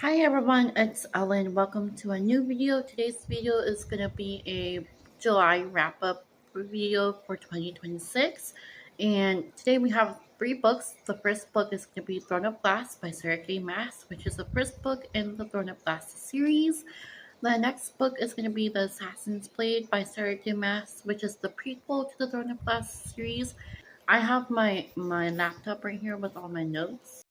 Hi everyone, it's Ellen. Welcome to a new video. Today's video is going to be a July wrap-up video for 2026. And today we have three books. The first book is going to be Throne of Glass by Sarah J Maas, which is the first book in the Throne of Glass series. The next book is going to be The Assassin's Blade by Sarah J Maas, which is the prequel to the Throne of Glass series. I have my laptop right here with all my notes.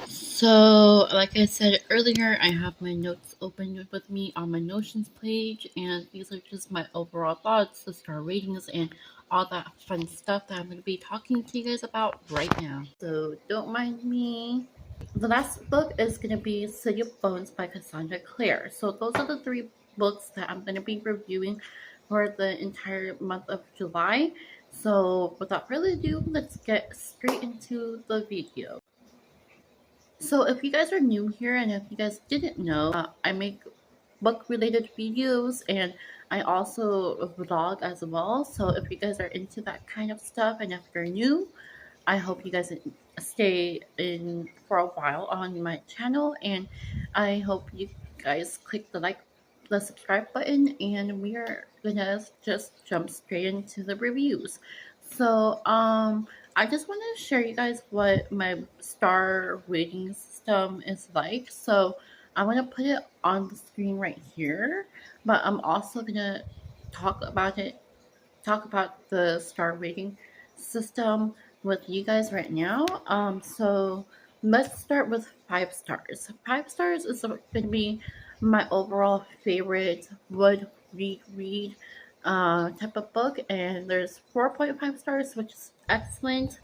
So, like I said earlier, I have my notes open with me on my Notions page, and these are just my overall thoughts, the star ratings, and all that fun stuff that I'm going to be talking to you guys about right now. So, don't mind me. The last book is going to be City of Bones by Cassandra Clare. So, those are the three books that I'm going to be reviewing for the entire month of July. So, without further ado, let's get straight into the video. So if you guys are new here and if you guys didn't know, I make book related videos and I also vlog as well. So if you guys are into that kind of stuff and if you're new, I hope you guys stay in for a while on my channel, and I hope you guys click the subscribe button, and we are gonna just jump straight into the reviews. So I just want to share you guys what my star rating system is like. So I'm gonna put it on the screen right here, but I'm also gonna talk about it talk about the star rating system with you guys right now. So let's start with 5 stars. 5 stars is going to be my overall favorite would read type of book, and there's 4.5 stars, which is excellent.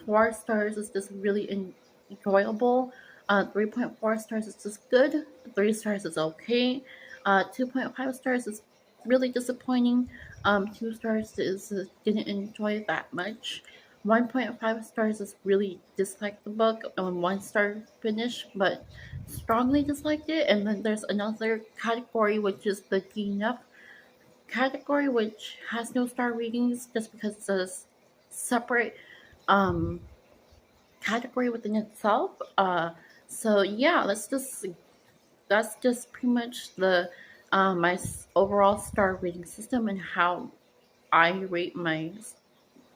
4 stars is just really enjoyable. 3.4 stars is just good. 3 stars is okay. 2.5 stars is really disappointing. 2 stars is didn't enjoy it that much. 1.5 stars is really disliked the book, and 1 star finished, but strongly disliked it. And then there's another category, which is the DNF category, which has no star ratings just because it's a separate um, category within itself. So yeah, that's just pretty much the my overall star rating system and how I rate my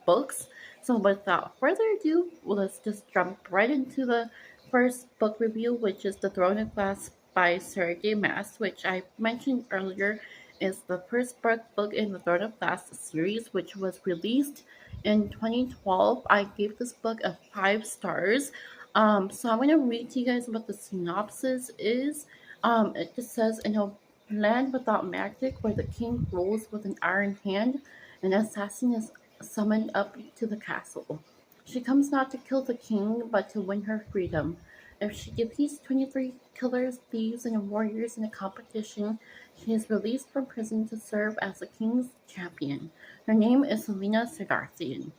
books. So without further ado, let's just jump right into the first book review, which is The Throne of Glass by Sarah J Maas, which I mentioned earlier is the first book in the Throne of Glass series, which was released in 2012. I gave this book a 5 stars. So I'm going to read to you guys what the synopsis is. It just says, in a land without magic, where the king rules with an iron hand, an assassin is summoned up to the castle. She comes not to kill the king, but to win her freedom. If she defeats 23 killers, thieves, and warriors in a competition, she is released from prison to serve as the king's champion. Her name is Selena Sardarthian.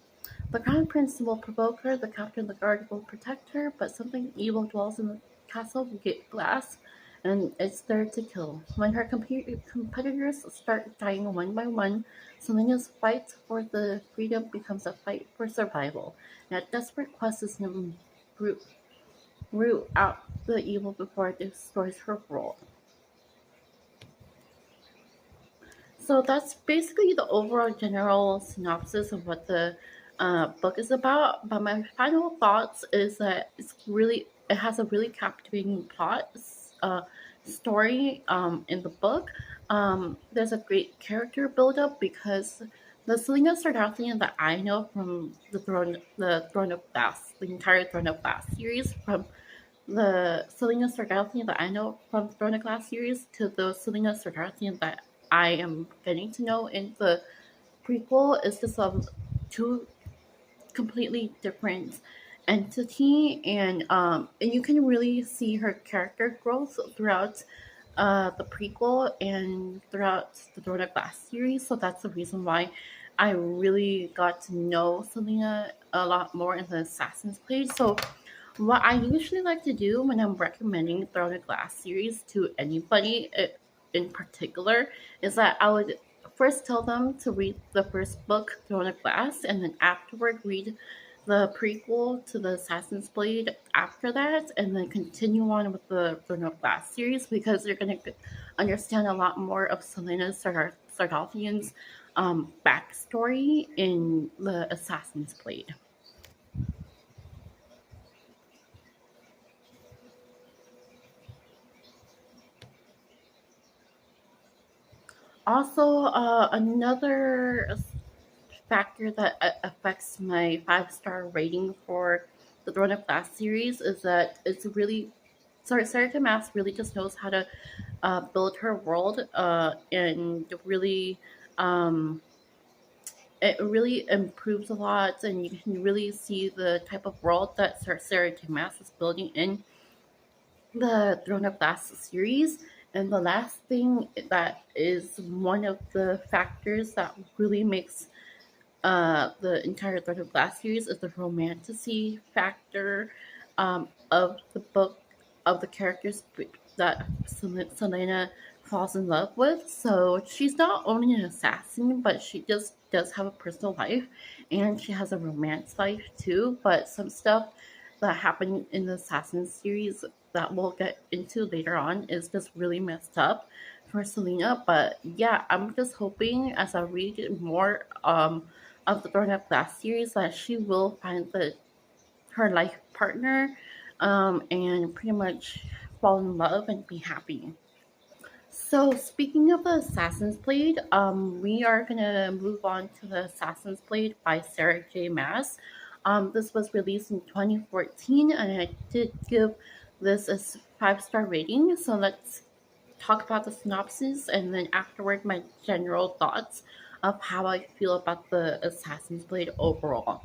The crown prince will provoke her, the captain of the guard will protect her, but something evil dwells in the castle glass, and it's there to kill. When her competitors start dying one by one, Selena's fight for the freedom becomes a fight for survival. And a desperate quest is to root out the evil before it destroys her world. So that's basically the overall general synopsis of what the book is about. But my final thoughts is that it has a really captivating plot story in the book. There's a great character build-up because the Selena Sardarthian that I know from the Throne of Glass, the entire Throne of Glass series, from the Selena Sardarthian that I know from Throne of Glass series to the Selena Sardarthian that I am getting to know in the prequel is just two completely different entity, and you can really see her character growth throughout the prequel and throughout the Throne of Glass series. So that's the reason why I really got to know Selena a lot more in the Assassin's Blade. So what I usually like to do when I'm recommending Throne of Glass series to anybody in particular is that I would first tell them to read the first book, Throne of Glass, and then afterward read the prequel to the Assassin's Blade after that, and then continue on with the Throne of Glass series because you're going to understand a lot more of Selena Sardothian's backstory in the Assassin's Blade. Also, another factor that affects my 5-star rating for the Throne of Glass series is that it's really sorry, Sarah J Maas really just knows how to build her world, and really um, it really improves a lot, and you can really see the type of world that Sarah J Maas is building in the Throne of Glass series. And the last thing that is one of the factors that really makes the entire Throne of Glass series is the romanticy factor of the book, of the characters that Selena falls in love with. So she's not only an assassin, but she just does have a personal life, and she has a romance life too. But some stuff that happened in the Assassin series that we'll get into later on is just really messed up for Selena. But yeah, I'm just hoping as I read more of the Throne of Glass series that she will find her life partner, and pretty much fall in love and be happy. So speaking of the Assassin's Blade, we are gonna move on to the Assassin's Blade by Sarah J Maas. This was released in 2014, and I did give this a 5-star rating. So let's talk about the synopsis, and then afterward my general thoughts of how I feel about the Assassin's Blade overall.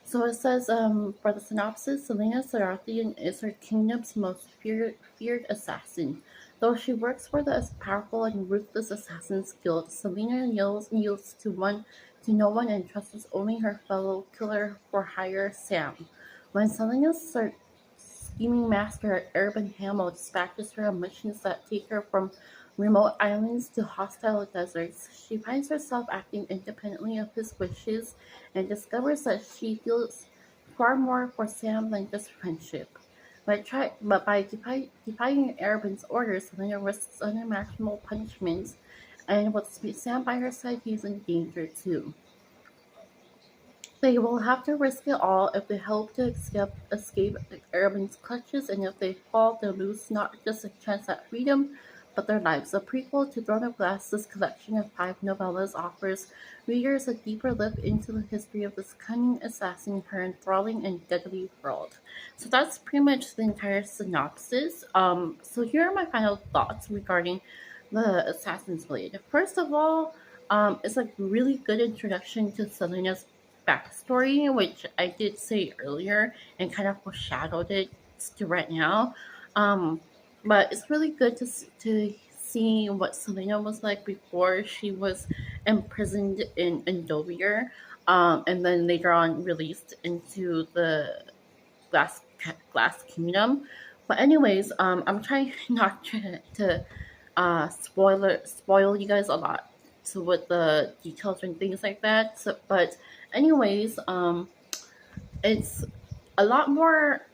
So it says, for the synopsis, Selena Sarathian is her kingdom's most feared assassin. Though she works for the powerful and ruthless Assassins Guild, Selena yields to no one and trusts only her fellow killer for hire Sam. When Selena's scheming master Urban Hamill dispatches her on missions that take her from remote islands to hostile deserts, she finds herself acting independently of his wishes and discovers that she feels far more for Sam than just friendship. But by defying Urban's orders, Selena risks unimaginable punishments, and with Sam by her side, he's in danger too. They will have to risk it all if they hope to escape Urban's clutches, and if they fall, they'll lose not just a chance at freedom, but their lives. A prequel to Throne of Glass, this collection of 5 novellas offers readers a deeper look into the history of this cunning assassin, her enthralling and deadly world. So that's pretty much the entire synopsis. So here are my final thoughts regarding the Assassin's Blade. First of all, it's a really good introduction to Selena's backstory, which I did say earlier and kind of foreshadowed it to right now. Um, but it's really good to see what Selena was like before she was imprisoned in Endovier, and then later on released into the Glass Kingdom. But anyways, I'm trying not to spoil you guys a lot, so with the details and things like that. So, but anyways, it's a lot more.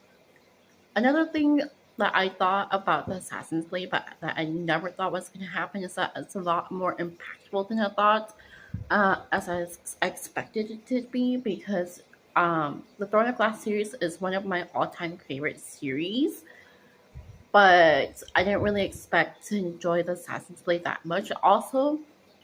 Another thing that I thought about the Assassin's Blade, but that I never thought was going to happen, is that it's a lot more impactful than I thought, as I expected it to be, because the Throne of Glass series is one of my all-time favorite series, but I didn't really expect to enjoy the Assassin's Blade that much. Also,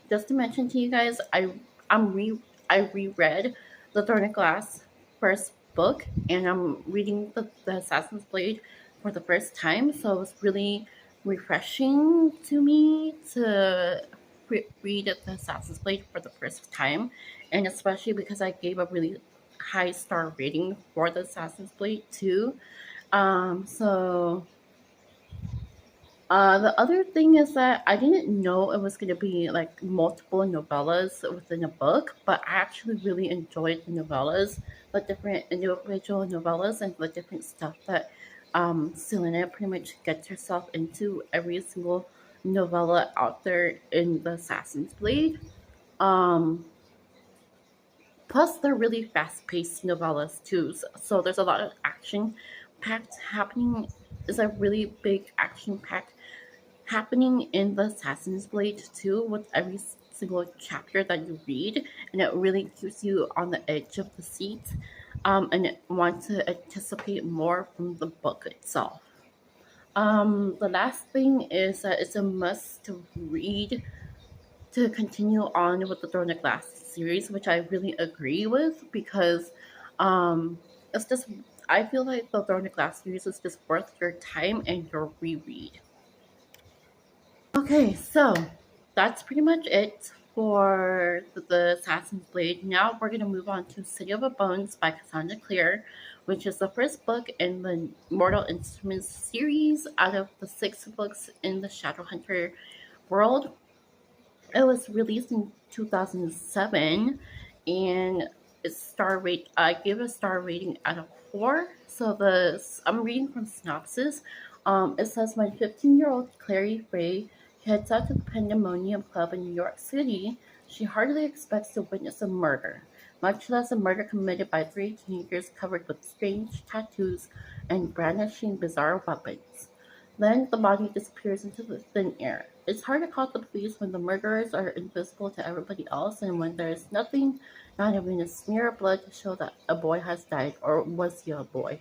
just to mention to you guys, I'm re I reread the Throne of Glass first book, and I'm reading the Assassin's Blade for the first time. So it was really refreshing to me to read the Assassin's Blade for the first time, and especially because I gave a really high star rating for the Assassin's Blade too. So the other thing is that I didn't know it was going to be like multiple novellas within a book, but I actually really enjoyed the novellas, the different individual novellas, and the different stuff that Selena pretty much gets herself into every single novella out there in the Assassin's Blade. Um, Plus, they're really fast-paced novellas too, so there's a lot of action packed happening. It's a really big action packed happening in the Assassin's Blade too, with every single chapter that you read, and it really keeps you on the edge of the seat, and want to anticipate more from the book itself. The last thing is that it's a must to read to continue on with the Throne of Glass series, which I really agree with because um, it's just I feel like the Throne of Glass series is just worth your time and your reread. Okay, so that's pretty much it for the Assassin's Blade. Now we're gonna move on to City of Bones by Cassandra Clare, which is the first book in the Mortal Instruments series out of the 6 books in the Shadowhunter world. It was released in 2007, and its star rate I give a star rating out of 4. So I'm reading from synopsis. It says when 15-year-old Clary Ray heads out to the Pandemonium Club in New York City, she hardly expects to witness a murder, much less a murder committed by 3 teenagers covered with strange tattoos and brandishing bizarre weapons. Then the body disappears into the thin air. It's hard to call the police when the murderers are invisible to everybody else and when there is nothing, not even a smear of blood to show that a boy has died, or was he a boy?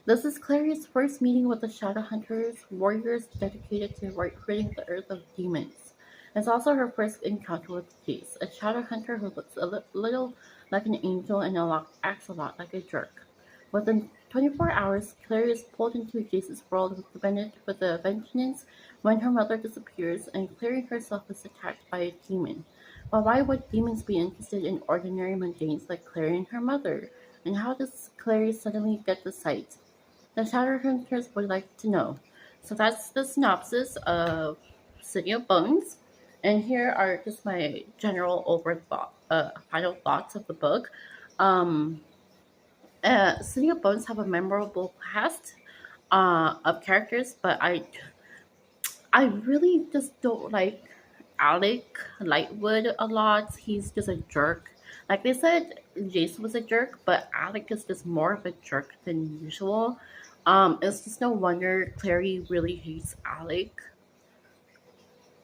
This is Clary's first meeting with the Shadowhunters, warriors dedicated to ridding the earth of demons. It's also her first encounter with Jace, a Shadowhunter who looks a little like an angel and acts a lot like a jerk. Within 24 hours, Clary is pulled into Jace's world with the vengeance when her mother disappears, and Clary herself is attacked by a demon. But why would demons be interested in ordinary mundanes like Clary and her mother? And how does Clary suddenly get the sight? The Shadowhunters would like to know. So that's the synopsis of City of Bones. And here are just my general final thoughts of the book. Um, City of Bones have a memorable cast of characters, but I really just don't like Alec Lightwood a lot. He's just a jerk. Like they said, Jason was a jerk, but Alec is just more of a jerk than usual. It's just no wonder Clary really hates Alec.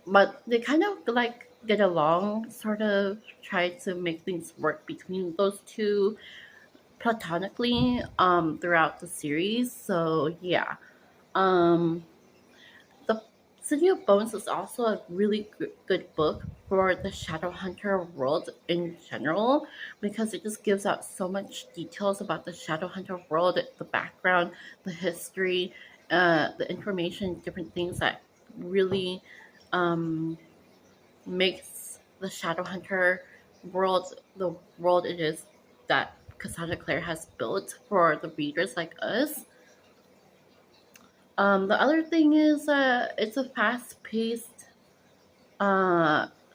But they kind of like get along, sort of try to make things work between those two platonically throughout the series. So yeah. Um The City of Bones is also a really good book for the Shadowhunter world in general because it just gives out so much details about the Shadowhunter world, the background, the history, the information, different things that really um, makes the Shadowhunter world the world it is that Cassandra Clare has built for the readers like us. The other thing is it's a fast-paced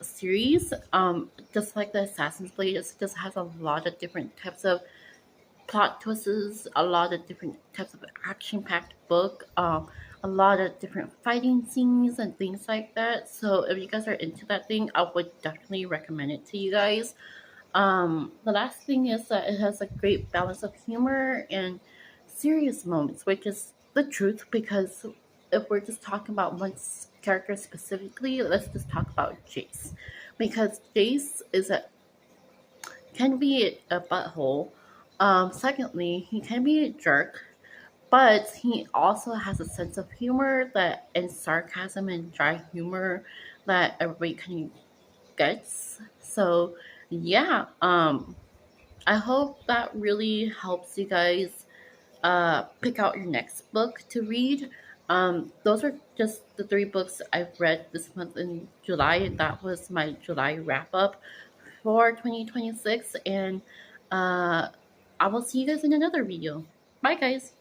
series. Just like the Assassin's Blade, it just has a lot of different types of plot twists, a lot of different types of action-packed book, a lot of different fighting scenes and things like that. So if you guys are into that thing, I would definitely recommend it to you guys. The last thing is that it has a great balance of humor and serious moments, which is the truth because if we're just talking about one character specifically, let's just talk about Jace. Because Jace can be a butthole. Secondly, he can be a jerk, but he also has a sense of humor and sarcasm and dry humor that everybody kind of gets. So yeah, I hope that really helps you guys pick out your next book to read. Those are just the 3 books I've read this month in July, and that was my July wrap up for 2026. And I will see you guys in another video. Bye, guys.